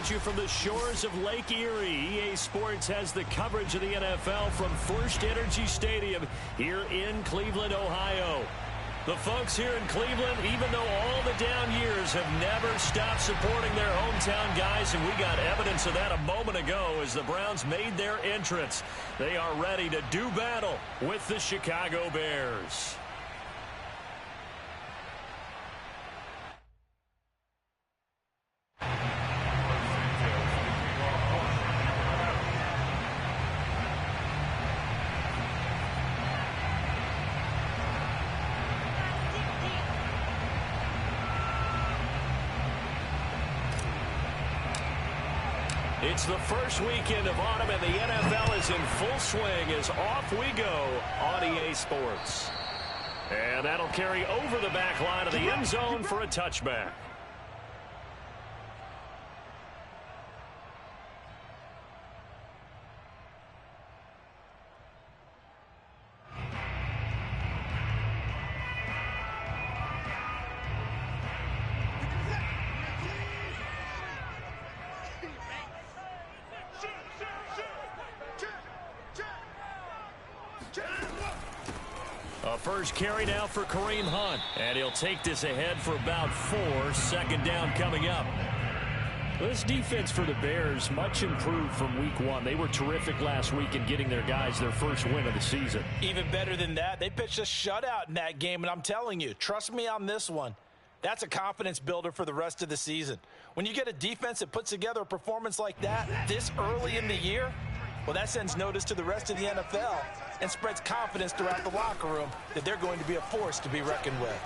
at you from the shores of Lake Erie. EA Sports has the coverage of the NFL from First Energy Stadium here in Cleveland, Ohio. The folks here in Cleveland, even though all the down years, have never stopped supporting their hometown guys, and we got evidence of that a moment ago as the Browns made their entrance. They are ready to do battle with the Chicago Bears. It's the first weekend of autumn, and the NFL is in full swing as off we go on EA Sports. And that'll carry over the back line of the end zone for a touchback. First carry now for Kareem Hunt. And he'll take this ahead for about 4. Second down coming up. This defense for the Bears, much improved from week 1. They were terrific last week in getting their guys their first win of the season. Even better than that, they pitched a shutout in that game, and I'm telling you, trust me on this one. That's a confidence builder for the rest of the season. When you get a defense that puts together a performance like that this early in the year, well, that sends notice to the rest of the NFL and spreads confidence throughout the locker room that they're going to be a force to be reckoned with.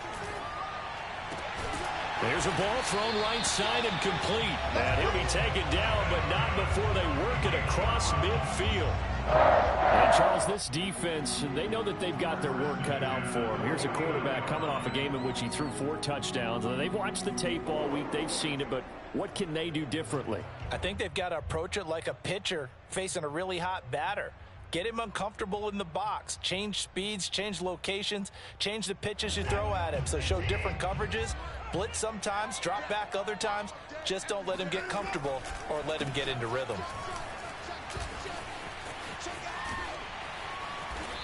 There's a ball thrown right side and complete. And he'll be taken down, but not before they work it across midfield. And, Charles, this defense, they know that they've got their work cut out for them. Here's a quarterback coming off a game in which he threw 4 touchdowns. And they've watched the tape all week. They've seen it, but what can they do differently? I think they've got to approach it like a pitcher facing a really hot batter. Get him uncomfortable in the box. Change speeds, change locations, change the pitches you throw at him. So show different coverages, blitz sometimes, drop back other times. Just don't let him get comfortable or let him get into rhythm.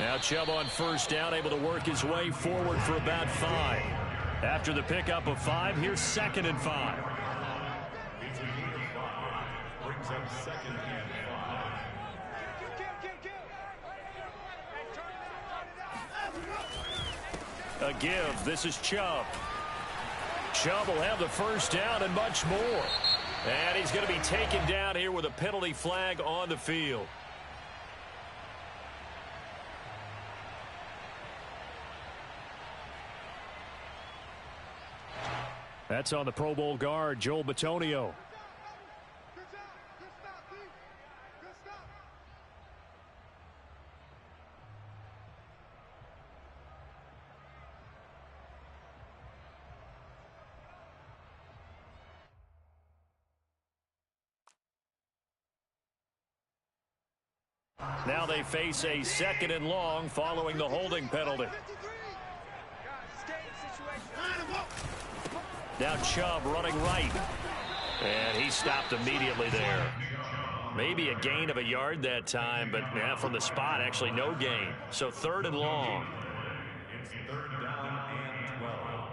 Now Chubb on first down, able to work his way forward for about 5. After the pickup of 5, here's 2nd and 5. Brings up 2nd and 5. A give. This is Chubb. Chubb will have the first down and much more. And he's going to be taken down here with a penalty flag on the field. That's on the Pro Bowl guard, Joel Bitonio. Now they face a 2nd and long following the holding penalty. Now Chubb running right. And he stopped immediately there. Maybe a gain of a yard that time, but from the spot, actually no gain. So 3rd and long. It's 3rd down and 12.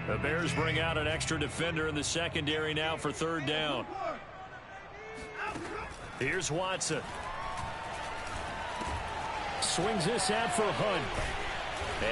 The Bears bring out an extra defender in the secondary now for 3rd down. Here's Watson. Swings this out for Hunt.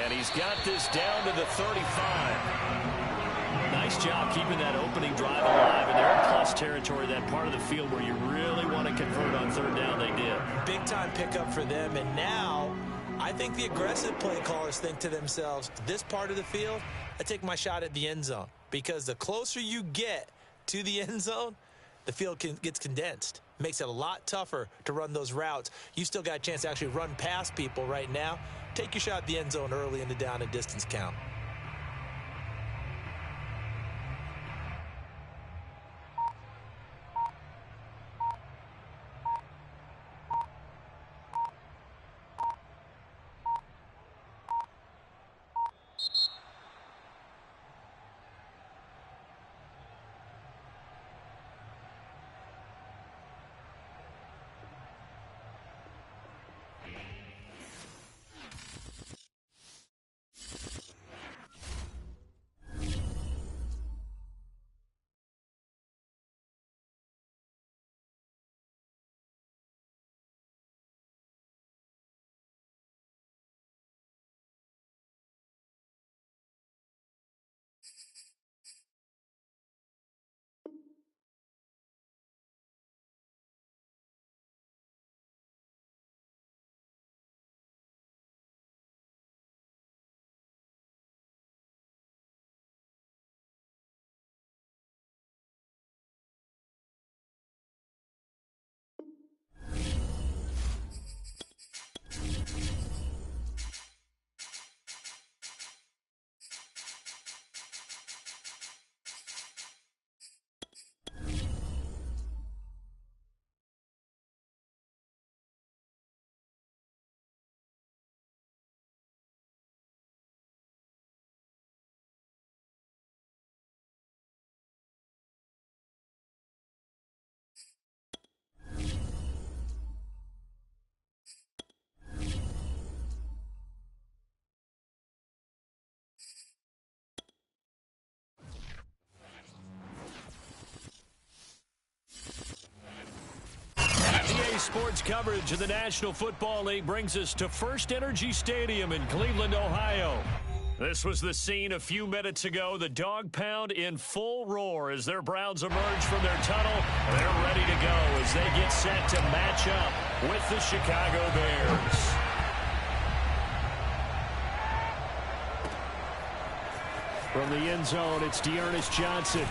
And he's got this down to the 35. Nice job keeping that opening drive alive. And they're in plus territory, that part of the field where you really want to convert on 3rd down. They did. Big time pickup for them. And now I think the aggressive play callers think to themselves, this part of the field, I take my shot at the end zone. Because the closer you get to the end zone, the field gets condensed. Makes it a lot tougher to run those routes. You still got a chance to actually run past people right now. Take your shot at the end zone early in the down and distance count. sports coverage of the National Football League brings us to First Energy Stadium in Cleveland, Ohio. This was the scene a few minutes ago. The Dog Pound in full roar as their Browns emerge from their tunnel. They're ready to go as they get set to match up with the Chicago Bears. From the end zone, it's D'Ernest Johnson.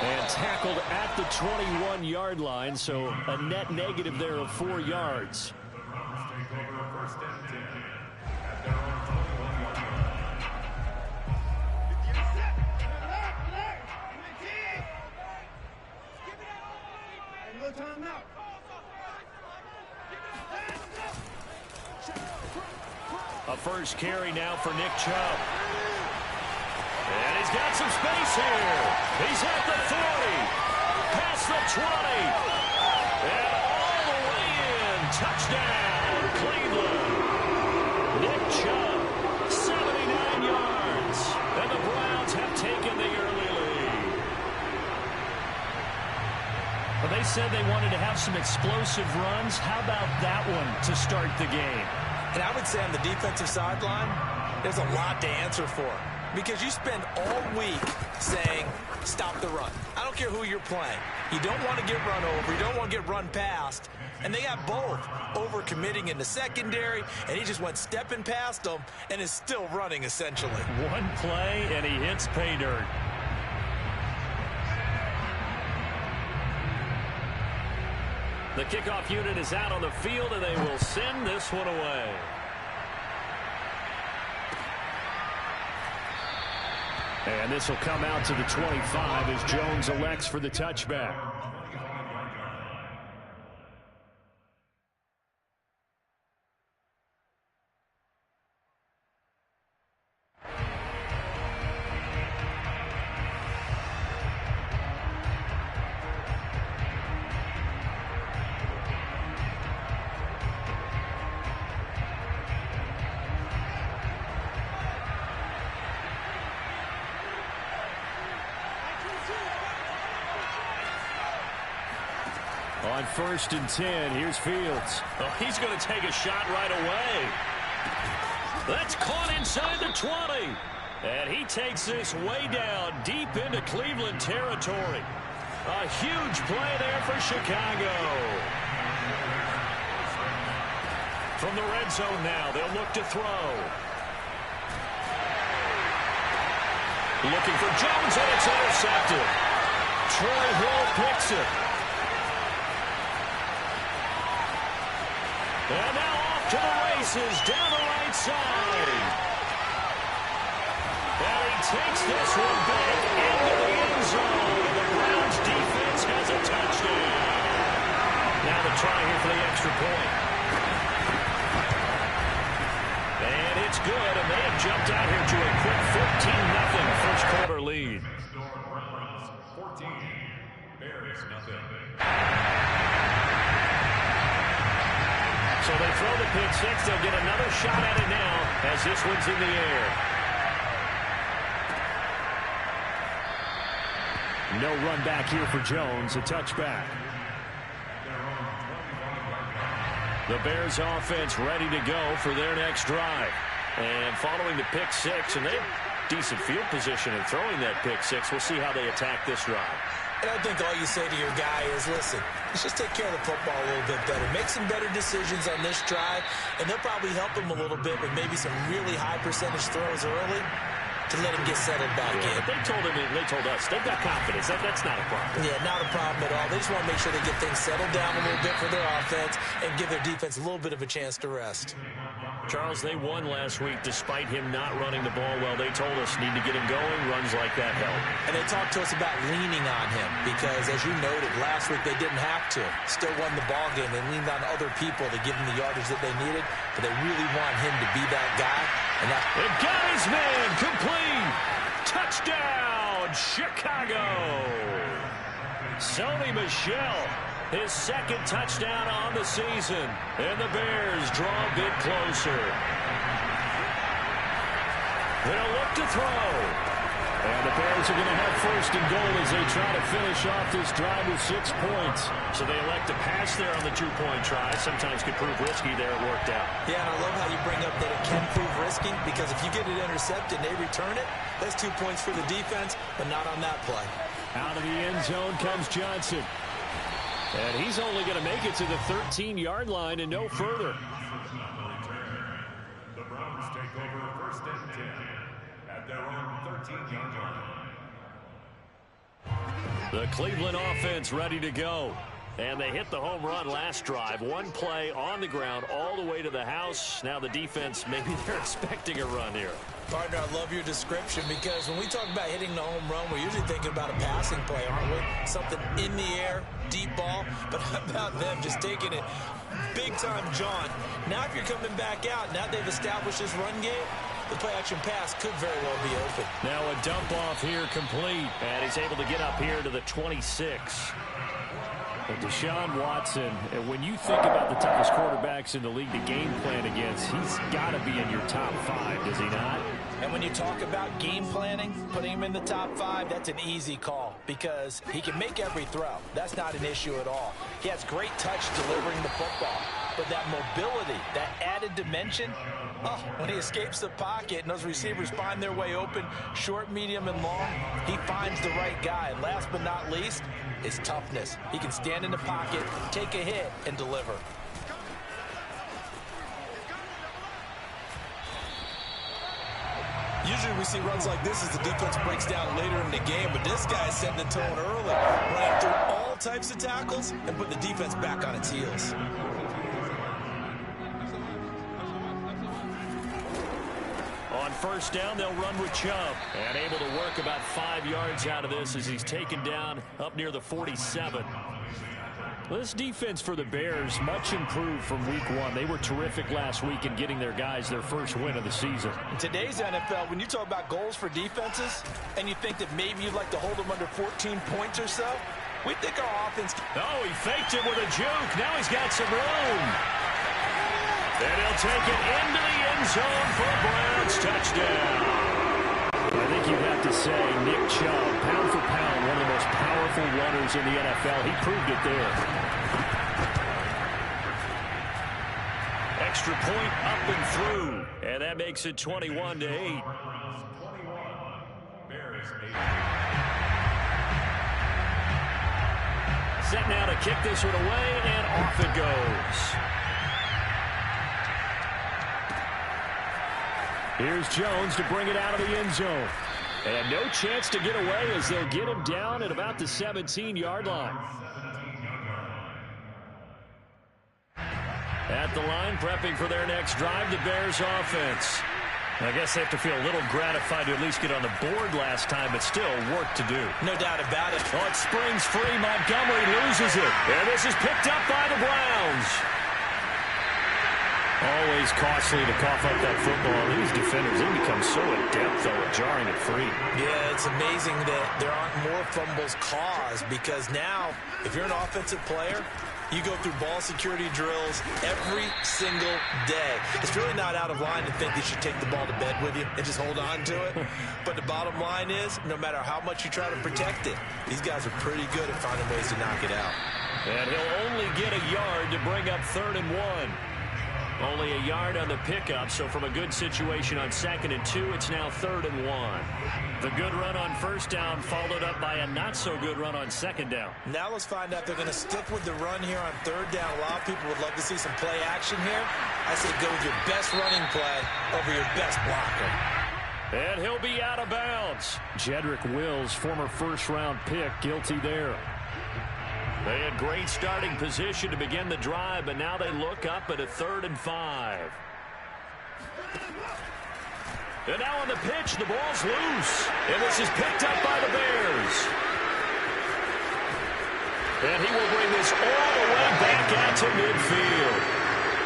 And tackled at the 21-yard line, so a net negative there of 4 yards. A first carry now for Nick Chubb. And he's got some space here. He's at the 40. Past the 20. And all the way in. Touchdown, Cleveland. Nick Chubb, 79 yards. And the Browns have taken the early lead. Well, they said they wanted to have some explosive runs. How about that one to start the game? And I would say on the defensive sideline, there's a lot to answer for. Because you spend all week saying, stop the run. I don't care who you're playing. You don't want to get run over. You don't want to get run past. And they got both over-committing in the secondary, and he just went stepping past them and is still running, essentially. One play, and he hits pay dirt. The kickoff unit is out on the field, and they will send this one away. And this will come out to the 25 as Jones elects for the touchback. On 1st and 10, here's Fields. Oh, he's going to take a shot right away. That's caught inside the 20. And he takes this way down deep into Cleveland territory. A huge play there for Chicago. From the red zone now, they'll look to throw. Looking for Jones, and it's intercepted. Troy Hill picks it. And now off to the races, down the right side. And he takes this one back into the end zone. And the Browns defense has a touchdown. Now the try here for the extra point. And it's good, and they have jumped out here to a quick 14-0 first quarter lead. 14, Bears nothing. So they throw the pick six. They'll get another shot at it now as this one's in the air. No run back here for Jones. A touchback. The Bears offense ready to go for their next drive. And following the pick six, and they have decent field position in throwing that pick six. We'll see how they attack this drive. And I think all you say to your guy is, listen, let's just take care of the football a little bit better. Make some better decisions on this drive, and they'll probably help him a little bit with maybe some really high percentage throws early to let him get settled back in. But they told us, they've got confidence. That's not a problem. Yeah, not a problem at all. They just want to make sure they get things settled down a little bit for their offense and give their defense a little bit of a chance to rest. Charles, they won last week despite him not running the ball well. They told us need to get him going. Runs like that help. And they talked to us about leaning on him because, as you noted, last week they didn't have to. Still won the ball game. They leaned on other people to give them the yardage that they needed, but they really want him to be that guy. And got his man complete. Touchdown, Chicago. Sony Michel, his second touchdown on the season. And the Bears draw a bit closer. They'll look to throw. And the Bears are going to have first and goal as they try to finish off this drive with 6 points. So they elect to pass there on the 2-point try. Sometimes could prove risky there. It worked out. Yeah, and I love how you bring up that it can prove risky, because if you get it intercepted and they return it, that's 2 points for the defense, but not on that play. Out of the end zone comes Johnson. And he's only going to make it to the 13-yard line and no further. The Browns take over first and 10 at their own 13-yard line. The Cleveland offense ready to go. And they hit the home run last drive. One play on the ground all the way to the house. Now the defense, maybe they're expecting a run here. Partner, I love your description, because when we talk about hitting the home run, we're usually thinking about a passing play, aren't we? Something in the air, deep ball. But how about them just taking it big-time, John? Now if you're coming back out, now they've established this run game, the play-action pass could very well be open. Now a dump-off here complete. And he's able to get up here to the 26. And Deshaun Watson, and when you think about the toughest quarterbacks in the league to game plan against, he's got to be in your top 5, does he not? And when you talk about game planning, putting him in the top 5, that's an easy call, because he can make every throw. That's not an issue at all. He has great touch delivering the football. But that mobility, that added dimension, when he escapes the pocket and those receivers find their way open, short, medium, and long, he finds the right guy. And last but not least, his toughness. He can stand in the pocket, take a hit, and deliver. Usually we see runs like this as the defense breaks down later in the game, but this guy is setting the tone early, running through all types of tackles and putting the defense back on its heels. On first down, they'll run with Chubb. And able to work about 5 yards out of this as he's taken down up near the 47. This defense for the Bears, much improved from week 1. They were terrific last week in getting their guys their first win of the season. In today's NFL, when you talk about goals for defenses, and you think that maybe you'd like to hold them under 14 points or so, we think our offense... Oh, he faked it with a juke. Now he's got some room. And he'll take it into the end zone for a Browns touchdown. I think you have to say Nick Chubb, pound for pound, one of the most powerful runners in the NFL. He proved it there. Extra point up and through. And that makes it 21-8. Set now to kick this one away, and off it goes. Here's Jones to bring it out of the end zone. And no chance to get away as they'll get him down at about the 17-yard line. At the line, prepping for their next drive, the Bears offense. I guess they have to feel a little gratified to at least get on the board last time, but still work to do. No doubt about it. Oh, it springs free. Montgomery loses it. And this is picked up by the Browns. Always costly to cough up that football. These defenders, they become so adept, though, at jarring it free. Yeah, it's amazing that there aren't more fumbles caused, because now, if you're an offensive player, you go through ball security drills every single day. It's really not out of line to think you should take the ball to bed with you and just hold on to it. But the bottom line is, no matter how much you try to protect it, these guys are pretty good at finding ways to knock it out. And he'll only get a yard to bring up 3rd and 1. Only a yard on the pickup, so from a good situation on 2nd and 2, it's now 3rd and 1. The good run on first down followed up by a not-so-good run on 2nd down. Now let's find out if they're going to stick with the run here on 3rd down. A lot of people would love to see some play action here. I say go with your best running play over your best blocker. And he'll be out of bounds. Jedrick Wills, former first-round pick, guilty there. They had great starting position to begin the drive, but now they look up at a 3rd and 5. And now on the pitch, the ball's loose. And this is picked up by the Bears. And he will bring this all the way back out to midfield.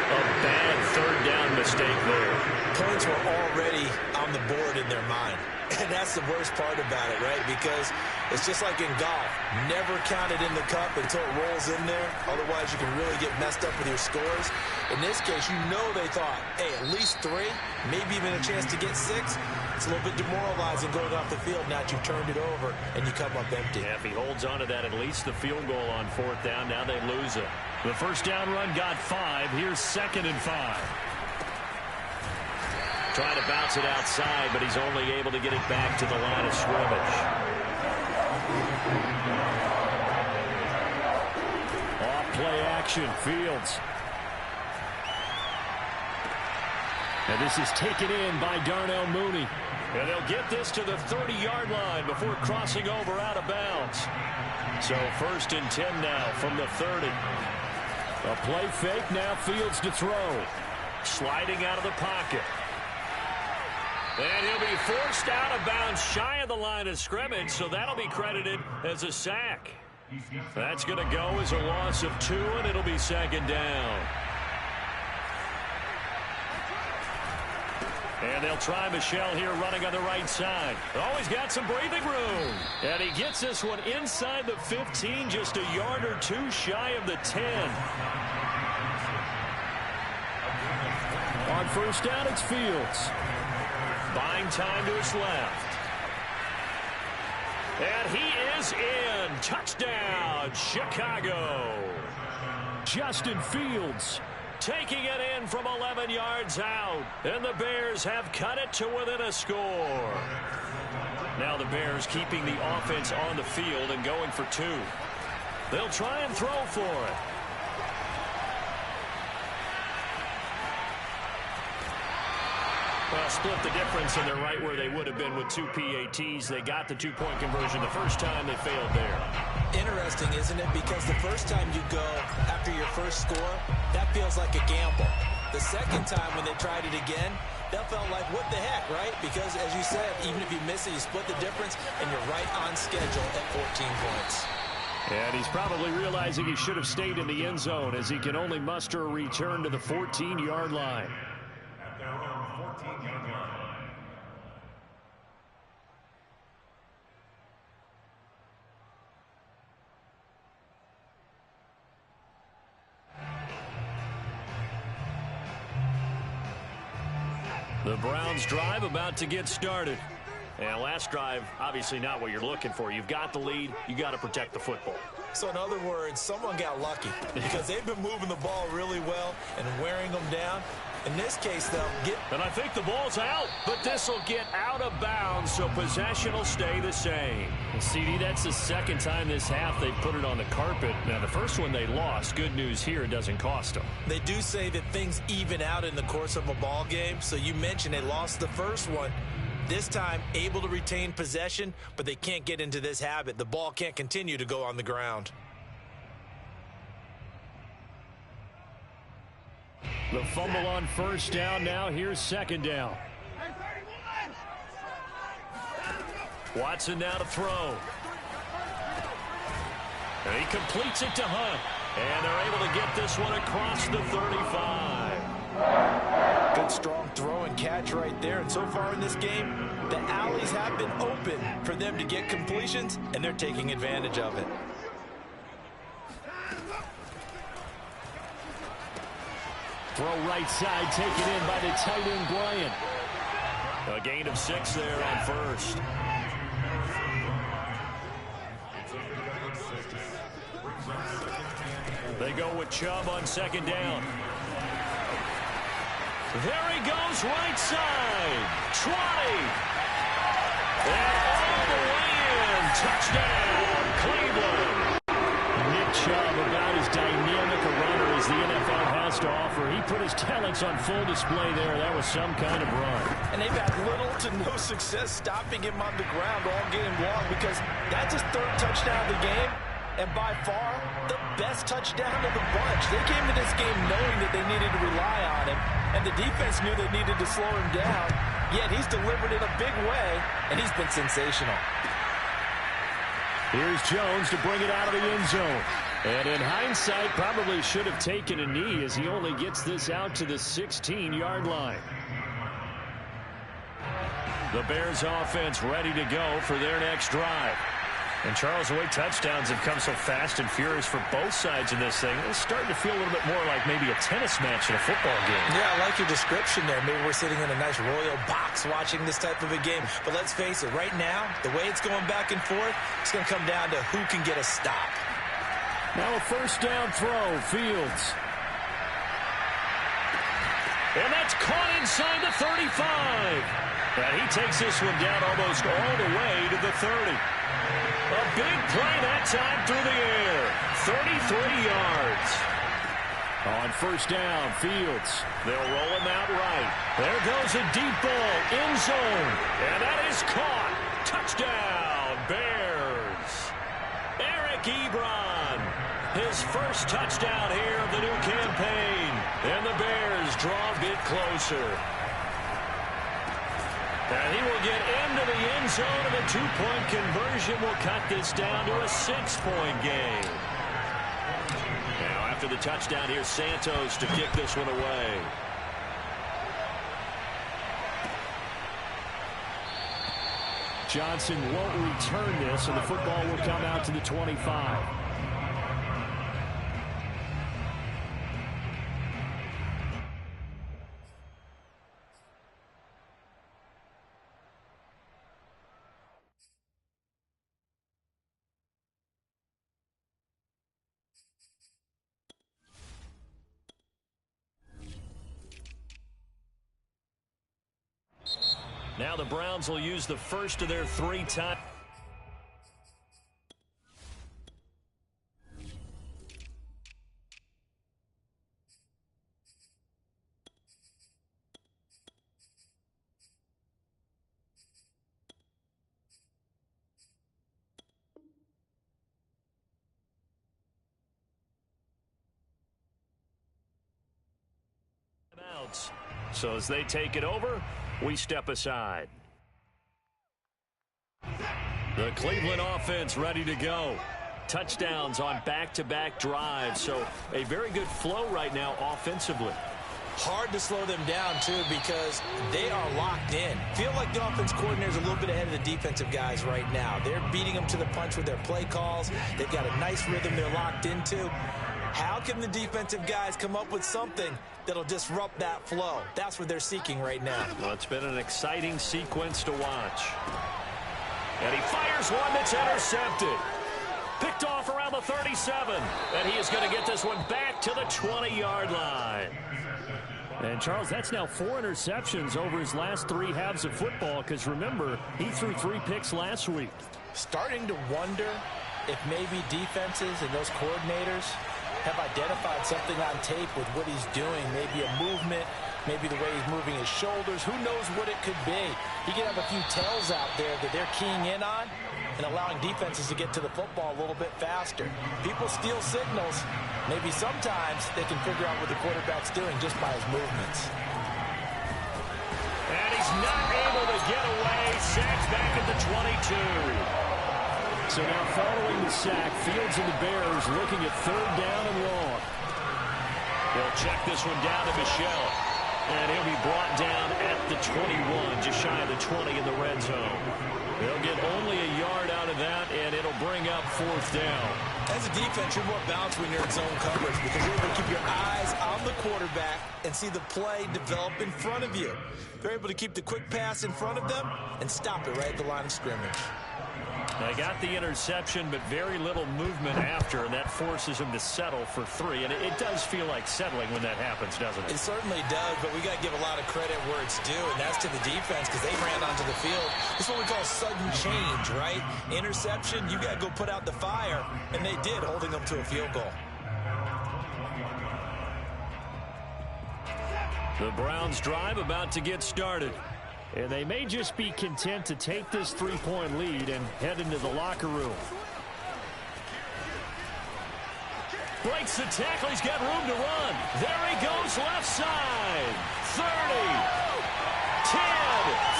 A bad 3rd down mistake there. Points were already on the board in their mind. And that's the worst part about it, right? Because it's just like in golf. Never count it in the cup until it rolls in there. Otherwise, you can really get messed up with your scores. In this case, you know they thought, hey, at least 3, maybe even a chance to get 6. It's a little bit demoralizing going off the field now that you've turned it over and you come up empty. Yeah, if he holds on to that, at least the field goal on 4th down. Now they lose it. The first down run got 5. Here's 2nd and 5. Trying to bounce it outside, but he's only able to get it back to the line of scrimmage. Off play action, Fields. And this is taken in by Darnell Mooney. And they'll get this to the 30-yard line before crossing over out of bounds. So 1st and 10 now from the 30. A play fake, now Fields to throw. Sliding out of the pocket. And he'll be forced out of bounds shy of the line of scrimmage, so that'll be credited as a sack. That's going to go as a loss of 2, and it'll be 2nd down. And they'll try Michel here running on the right side. Oh, he's got some breathing room. And he gets this one inside the 15, just a yard or 2 shy of the 10. On 1st down, it's Fields. Buying time to his left. And he is in. Touchdown, Chicago. Justin Fields taking it in from 11 yards out. And the Bears have cut it to within a score. Now the Bears keeping the offense on the field and going for 2. They'll try and throw for it. Well, split the difference, and they're right where they would have been with 2 PATs. They got the 2-point conversion the first time. They failed there. Interesting, isn't it? Because the first time you go after your first score, that feels like a gamble. The second time when they tried it again, that felt like, what the heck, right? Because, as you said, even if you miss it, you split the difference, and you're right on schedule at 14 points. And he's probably realizing he should have stayed in the end zone as he can only muster a return to the 14-yard line. The Browns drive about to get started. And last drive, obviously not what you're looking for. You've got the lead. You got to protect the football. So in other words, someone got lucky because they've been moving the ball really well and wearing them down. In this case, they'll get... And I think the ball's out, but this will get out of bounds, so possession will stay the same. And CD, that's the second time this half they put it on the carpet. Now, the first one they lost. Good news here, it doesn't cost them. They do say that things even out in the course of a ball game. So you mentioned they lost the first one. This time, able to retain possession, but they can't get into this habit. The ball can't continue to go on the ground. The fumble on 1st down. Now here's 2nd down. Watson now to throw. And he completes it to Hunt. And they're able to get this one across the 35. Good strong throw and catch right there. And so far in this game, the alleys have been open for them to get completions, and they're taking advantage of it. Throw right side, taken in by the tight end, Bryant. A gain of 6 there on 1st. They go with Chubb on 2nd down. There he goes, right side. Trotty. And all the way in. Touchdown, Cleveland. Nick Chubb, about as dynamic a runner as the NFL has to offer. He put his talents on full display there. That was some kind of run. And they've had little to no success stopping him on the ground all game long because that's his 3rd touchdown of the game. And by far, the best touchdown of the bunch. They came to this game knowing that they needed to rely on him. And the defense knew they needed to slow him down. Yet he's delivered in a big way, and he's been sensational. Here's Jones to bring it out of the end zone. And in hindsight, probably should have taken a knee as he only gets this out to the 16-yard line. The Bears offense ready to go for their next drive. And, Charles, the way touchdowns have come so fast and furious for both sides in this thing, it's starting to feel a little bit more like maybe a tennis match in a football game. Yeah, I like your description there. Maybe we're sitting in a nice royal box watching this type of a game. But let's face it, right now, the way it's going back and forth, it's going to come down to who can get a stop. Now a first down throw, Fields. And that's caught inside the 35. And he takes this one down almost all the way to the 30. A big play that time through the air. 33 yards. On first down, Fields. They'll roll him out right. There goes a deep ball, end zone. And that is caught. Touchdown, Bears. Eric Ebron. His first touchdown here of the new campaign. And the Bears draw a bit closer. And he will get into the end zone, and the two-point conversion will cut this down to a 6-point game. Now, after the touchdown, here's Santos to kick this one away. Johnson won't return this, and the football will come out to the 25. Now the Browns will use the first of their 3 times. So as they take it over, we step aside. The Cleveland offense ready to go. Touchdowns on back-to-back drives. So a very good flow right now offensively. Hard to slow them down, too, because they are locked in. Feel like the offense coordinator is a little bit ahead of the defensive guys right now. They're beating them to the punch with their play calls. They've got a nice rhythm they're locked into. How can the defensive guys come up with something that'll disrupt that flow? That's what they're seeking right now. Well, it's been an exciting sequence to watch. And he fires one that's intercepted. Picked off around the 37. And he is going to get this one back to the 20-yard line. And, Charles, that's now 4 interceptions over his last 3 halves of football because, remember, he threw 3 picks last week. Starting to wonder if maybe defenses and those coordinators have identified something on tape with what he's doing. Maybe a movement, maybe the way he's moving his shoulders. Who knows what it could be? He could have a few tells out there that they're keying in on and allowing defenses to get to the football a little bit faster. People steal signals. Maybe sometimes they can figure out what the quarterback's doing just by his movements. And he's not able to get away. Sacked back at the 22. So now following the sack, Fields and the Bears looking at 3rd down and long. They'll check this one down to Michel. And he'll be brought down at the 21, just shy of the 20 in the red zone. They'll get only a yard out of that, and it'll bring up 4th down. As a defense, you're more balanced when you're in zone coverage because you're able to keep your eyes on the quarterback and see the play develop in front of you. They're able to keep the quick pass in front of them and stop it right at the line of scrimmage. They got the interception, but very little movement after, and that forces him to settle for 3. And it does feel like settling when that happens, doesn't it? It certainly does, but we got to give a lot of credit where it's due, and that's to the defense because they ran onto the field. This is what we call sudden change, right? Interception, you got to go put out the fire, and they did, holding them to a field goal. The Browns drive about to get started. And they may just be content to take this 3-point lead and head into the locker room. Breaks the tackle. He's got room to run. There he goes left side. 30, 10,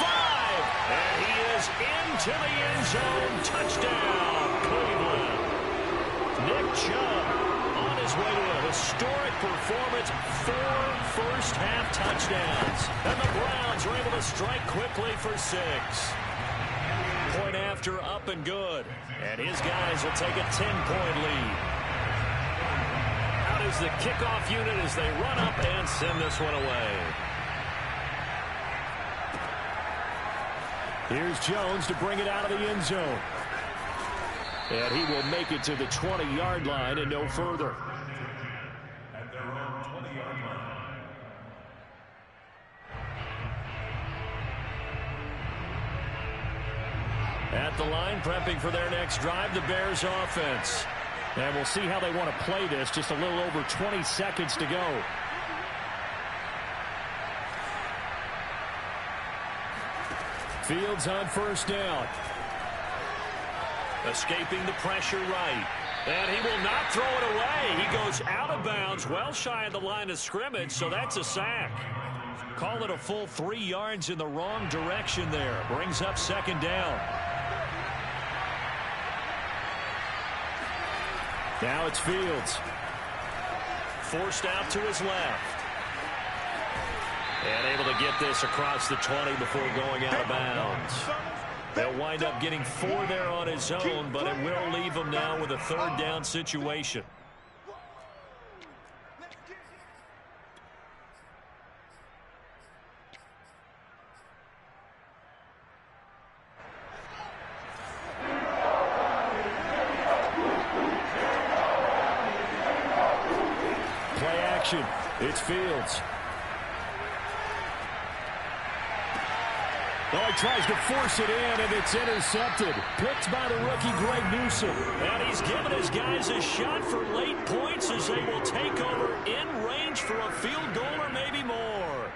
5. And he is into the end zone. Touchdown, Cleveland. Nick Chubb on his way to a historic performance, 4 first-half touchdowns. And the Browns are able to strike quickly for 6. Point after, up and good. And his guys will take a 10-point lead. Out is the kickoff unit as they run up and send this one away. Here's Jones to bring it out of the end zone. And he will make it to the 20-yard line and no further. At their own 20-yard line. At the line, prepping for their next drive, the Bears offense. And we'll see how they want to play this. Just a little over 20 seconds to go. Fields on first down. Escaping the pressure right. And he will not throw it away. He goes out of bounds, well shy of the line of scrimmage, so that's a sack. Call it a full 3 yards in the wrong direction there. Brings up second down. Now it's Fields. Forced out to his left. And able to get this across the 20 before going out of bounds. They'll wind up getting 4 there on his own, but it will leave him now with a third down situation. Play action. It's Fields. Oh, he tries to force it in, and it's intercepted. Picked by the rookie, Greg Newsome. And he's given his guys a shot for late points as they will take over in range for a field goal or maybe more.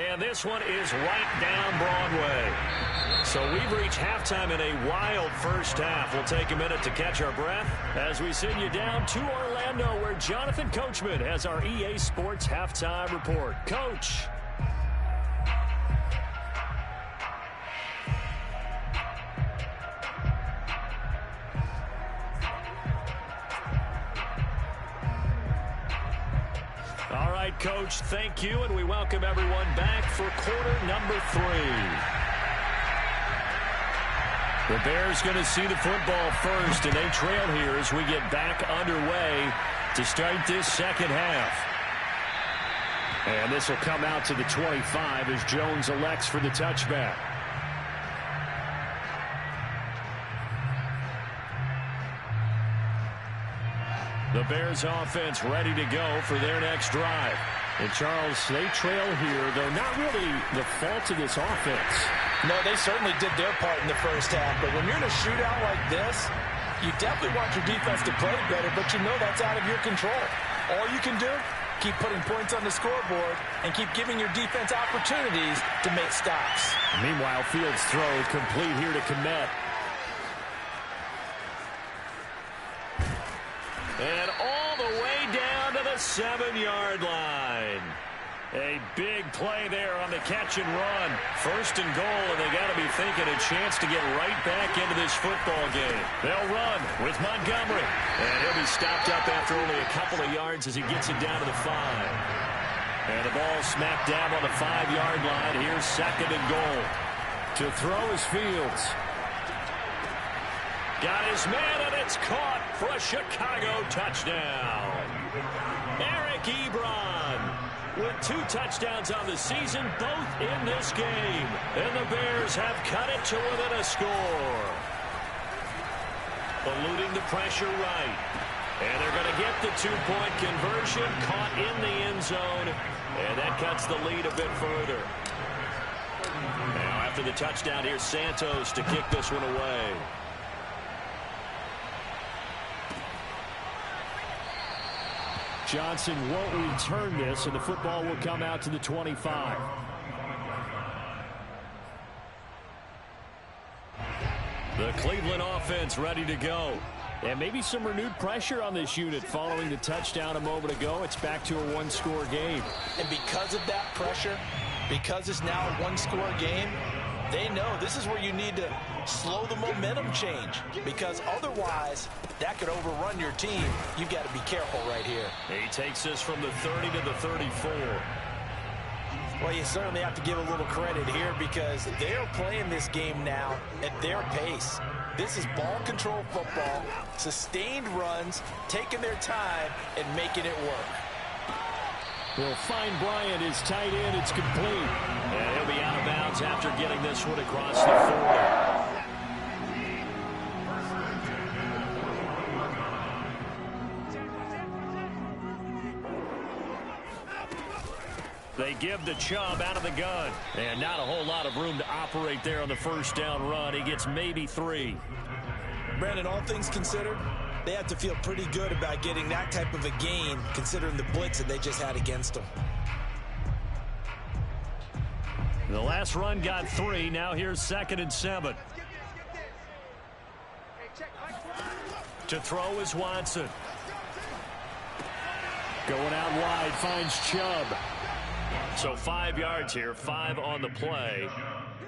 And this one is right down Broadway. So we've reached halftime in a wild first half. We'll take a minute to catch our breath as we send you down to Orlando, where Jonathan Coachman has our EA Sports Halftime Report. Coach. All right, Coach, thank you, and we welcome everyone back for quarter number 3. The Bears going to see the football first, and they trail here as we get back underway to start this second half. And this will come out to the 25 as Jones elects for the touchback. The Bears offense ready to go for their next drive. And Charles, they trail here, though not really the fault of this offense. No, they certainly did their part in the first half. But when you're in a shootout like this, you definitely want your defense to play better, but you know that's out of your control. All you can do, keep putting points on the scoreboard and keep giving your defense opportunities to make stops. Meanwhile, Fields' throw complete here to Kmet. And all the way down to the 7-yard line. A big play there on the catch and run. First and goal, and they got to be thinking a chance to get right back into this football game. They'll run with Montgomery. And he'll be stopped up after only a couple of yards as he gets it down to the 5. And the ball smacked down on the 5-yard line. Here's second and goal. To throw is Fields. Got his man, and it's caught for a Chicago touchdown. Eric Ebron with 2 touchdowns on the season, both in this game. And the Bears have cut it to within a score. Eluding the pressure right. And they're going to get the 2-point conversion, caught in the end zone. And that cuts the lead a bit further. Now after the touchdown, here's Santos to kick this one away. Johnson won't return this, and the football will come out to the 25. The Cleveland offense ready to go. And maybe some renewed pressure on this unit following the touchdown a moment ago. It's back to a 1-score game. And because of that pressure, because it's now a 1-score game, They know this is where you need to slow the momentum change, because otherwise that could overrun your team. You've got to be careful right here. He takes this from the 30 to the 34. Well, you certainly have to give a little credit here because they're playing this game now at their pace. This is ball control football, sustained runs, taking their time and making it work. He'll find Bryant, his tight end. It's complete. And he'll be out of bounds after getting this one across the 40. They give the Chubb out of the gun. And not a whole lot of room to operate there on the first down run. He gets maybe 3. Brandon, all things considered, they have to feel pretty good about getting that type of a gain, considering the blitz that they just had against them. The last run got 3. Now here's 2nd and 7. To throw is Watson. Going out wide, finds Chubb. So 5 yards here, 5 on the play.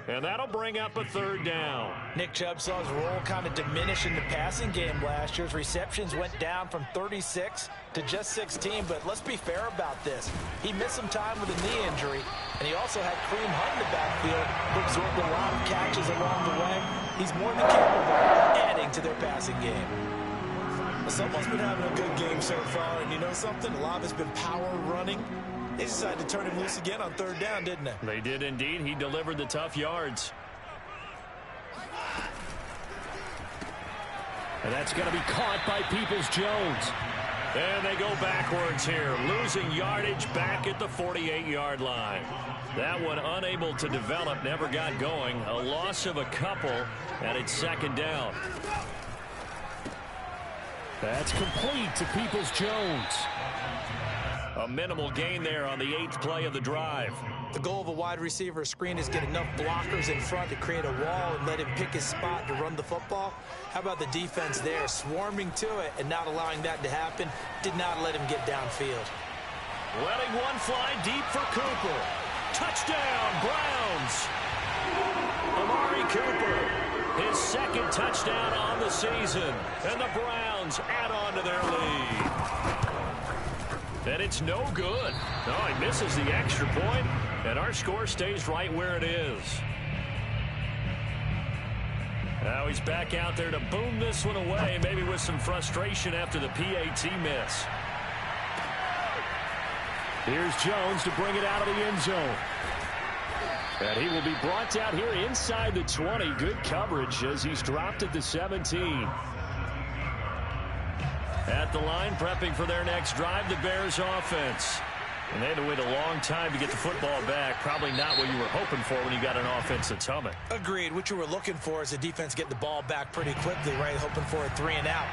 And that'll bring up a 3rd down. Nick Chubb saw his role kind of diminish in the passing game last year. His receptions went down from 36 to just 16, but let's be fair about this. He missed some time with a knee injury, and he also had Kareem Hunt in the backfield, who absorbed a lot of catches along the way. He's more than capable of adding to their passing game. Someone's been having a good game so far, and you know something? A lot of it's been power running. They decided to turn him loose again on 3rd down, didn't they? They did indeed. He delivered the tough yards. And that's going to be caught by Peoples-Jones. And they go backwards here, losing yardage back at the 48-yard line. That one unable to develop, never got going. A loss of a couple, and it's 2nd down. That's complete to Peoples-Jones. A minimal gain there on the 8th play of the drive. The goal of a wide receiver screen is get enough blockers in front to create a wall and let him pick his spot to run the football. How about the defense there, swarming to it and not allowing that to happen? Did not let him get downfield. Letting one fly deep for Cooper. Touchdown, Browns. Amari Cooper, his 2nd touchdown on the season. And the Browns add on to their lead. And it's no good. No, he misses the extra point, and our score stays right where it is. Now he's back out there to boom this one away, maybe with some frustration after the PAT miss. Here's Jones to bring it out of the end zone. And he will be brought down here inside the 20. Good coverage as he's dropped at the 17. At the line, prepping for their next drive, the Bears offense. And they had to wait a long time to get the football back. Probably not what you were hoping for when you got an offense that's humming. Agreed. What you were looking for is the defense getting the ball back pretty quickly, right? Hoping for a 3 and out.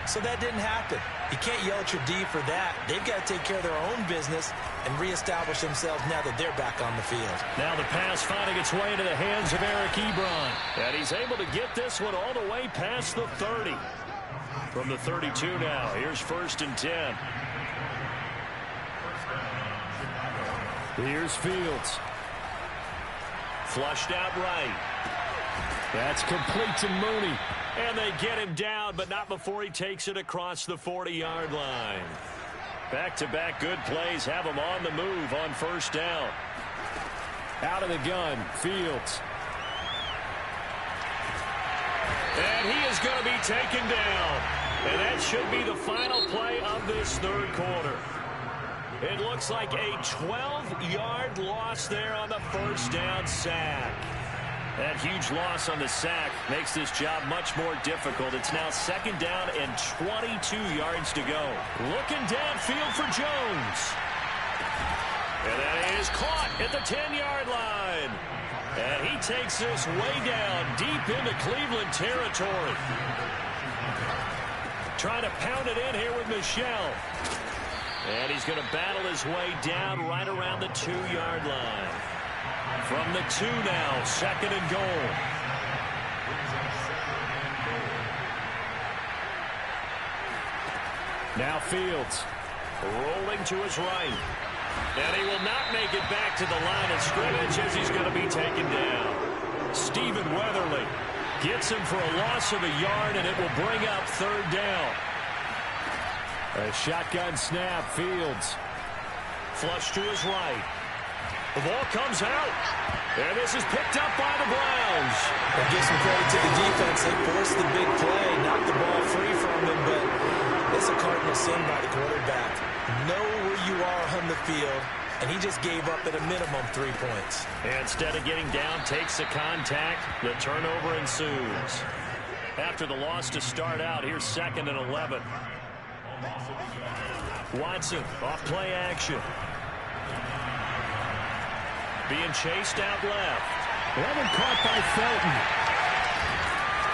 So that didn't happen. You can't yell at your D for that. They've got to take care of their own business and reestablish themselves now that they're back on the field. Now the pass finding its way into the hands of Eric Ebron. And he's able to get this one all the way past the 30. From the 32 now, here's 1st and 10. Here's Fields. Flushed out right. That's complete to Mooney. And they get him down, but not before he takes it across the 40-yard line. Back-to-back good plays have him on the move on 1st down. Out of the gun, Fields. And he is going to be taken down. And that should be the final play of this 3rd quarter. It looks like a 12-yard loss there on the 1st down sack. That huge loss on the sack makes this job much more difficult. It's now 2nd down and 22 yards to go. Looking downfield for Jones. And that is caught at the 10-yard line. And he takes this way down deep into Cleveland territory. Trying to pound it in here with Michel. And he's going to battle his way down right around the 2-yard line. From the 2 now, 2nd and goal. Now Fields rolling to his right. And he will not make it back to the line of scrimmage as he's going to be taken down. Stephen Weatherly gets him for a loss of a yard, and it will bring up third down. A shotgun snap. Fields. Flush to his right. The ball comes out. And this is picked up by the Browns. And give some credit to the defense. They forced the big play, knocked the ball free from him, but it's a cardinal sin by the quarterback. Know where you are on the field, and he just gave up at a minimum 3 points. And instead of getting down, takes the contact. The turnover ensues. After the loss to start out, here's 2nd and 11. Watson off play action. Being chased out left. Levin caught by Felton.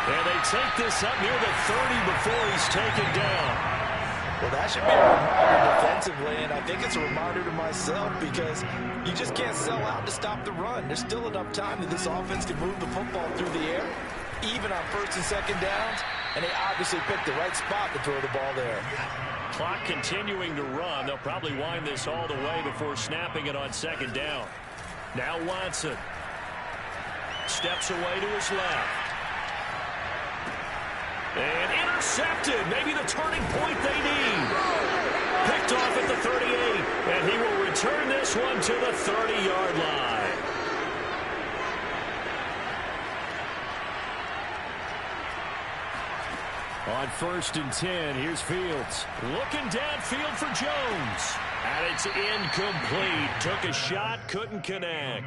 And they take this up near the 30 before he's taken down. Well, that should be a reminder defensively, and I think it's a reminder to myself because you just can't sell out to stop the run. There's still enough time that this offense can move the football through the air, even on 1st and 2nd downs, and they obviously picked the right spot to throw the ball there. Clock continuing to run. They'll probably wind this all the way before snapping it on 2nd down. Now Watson steps away to his left. And intercepted. Maybe the turning point they need. Picked off at the 38. And he will return this one to the 30-yard line. On 1st and 10, here's Fields. Looking downfield for Jones. And it's incomplete. Took a shot, couldn't connect.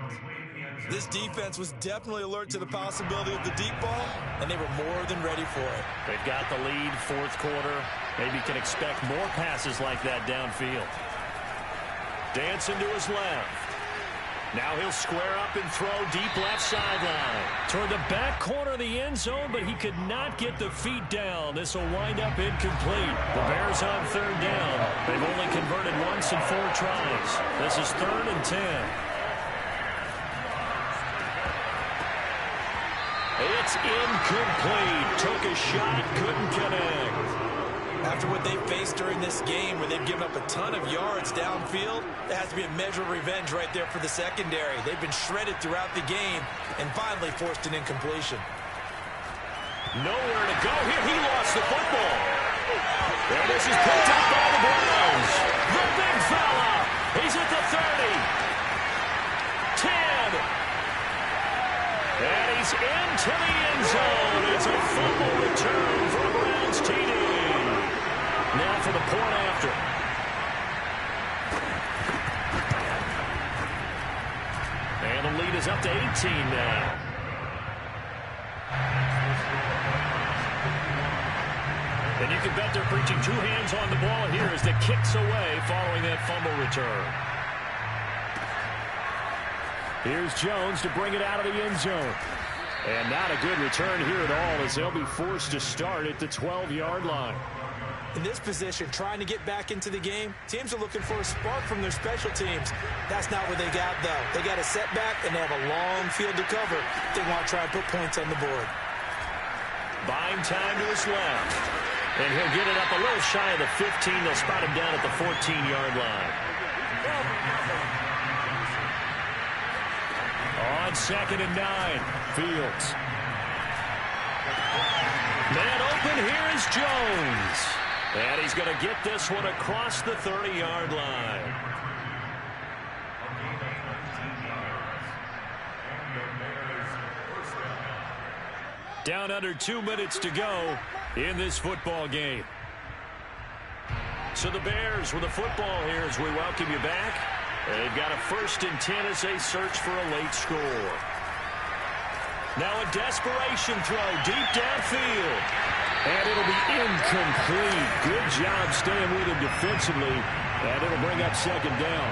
This defense was definitely alert to the possibility of the deep ball, and they were more than ready for it. They've got the lead, 4th quarter. Maybe can expect more passes like that downfield. Dancing to his left. Now he'll square up and throw deep left sideline. Toward the back corner of the end zone, but he could not get the feet down. This will wind up incomplete. The Bears on 3rd down. They've only converted once in 4 tries. This is 3rd and 10. It's incomplete. Took a shot, couldn't connect. After what they faced during this game where they've given up a ton of yards downfield, there has to be a measure of revenge right there for the secondary. They've been shredded throughout the game and finally forced an incompletion. Nowhere to go here. He lost the football. And this is picked up by the Browns. The big fella. He's at the 30. 10. And he's into the end zone. It's a fumble return for a Browns TD. Now for the point after. And the lead is up to 18 now. And you can bet they're preaching 2 hands on the ball here as the kicks away following that fumble return. Here's Jones to bring it out of the end zone. And not a good return here at all as they'll be forced to start at the 12-yard line. In this position, trying to get back into the game, teams are looking for a spark from their special teams. That's not what they got, though. They got a setback, and they have a long field to cover if they want to try and put points on the board. Buying time to his left. And he'll get it up a little shy of the 15. They'll spot him down at the 14-yard line. On 2nd and 9, Fields. Man open, here is Jones. And he's going to get this one across the 30-yard line. Down under 2 minutes to go in this football game. So the Bears with the football here as we welcome you back. They've got a 1st and 10 as they search for a late score. Now a desperation throw deep downfield. And it'll be incomplete. Good job staying with him defensively. And it'll bring up 2nd down.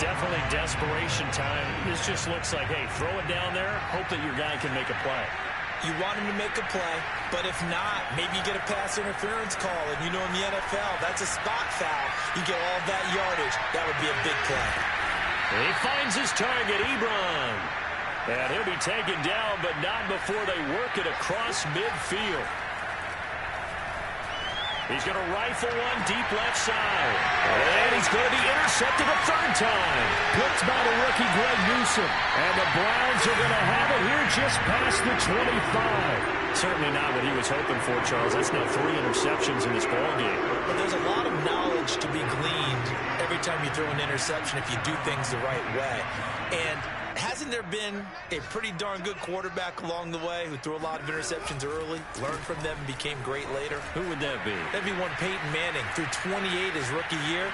Definitely desperation time. This just looks like, hey, throw it down there. Hope that your guy can make a play. You want him to make a play, but if not, maybe you get a pass interference call. And you know in the NFL, that's a spot foul. You get all that yardage. That would be a big play. And he finds his target, Ebron. And he'll be taken down, but not before they work it across midfield. He's going to rifle one deep left side. And he's going to be intercepted. intercepted a third time. Picked by the rookie Greg Newsome. And the Browns are going to have it here just past the 25. Certainly not what he was hoping for, Charles. That's now 3 interceptions in this ballgame. But there's a lot of knowledge to be gleaned every time you throw an interception if you do things the right way. And hasn't there been a pretty darn good quarterback along the way who threw a lot of interceptions early, learned from them, and became great later? Who would that be? That'd be one Peyton Manning. Threw 28 his rookie year.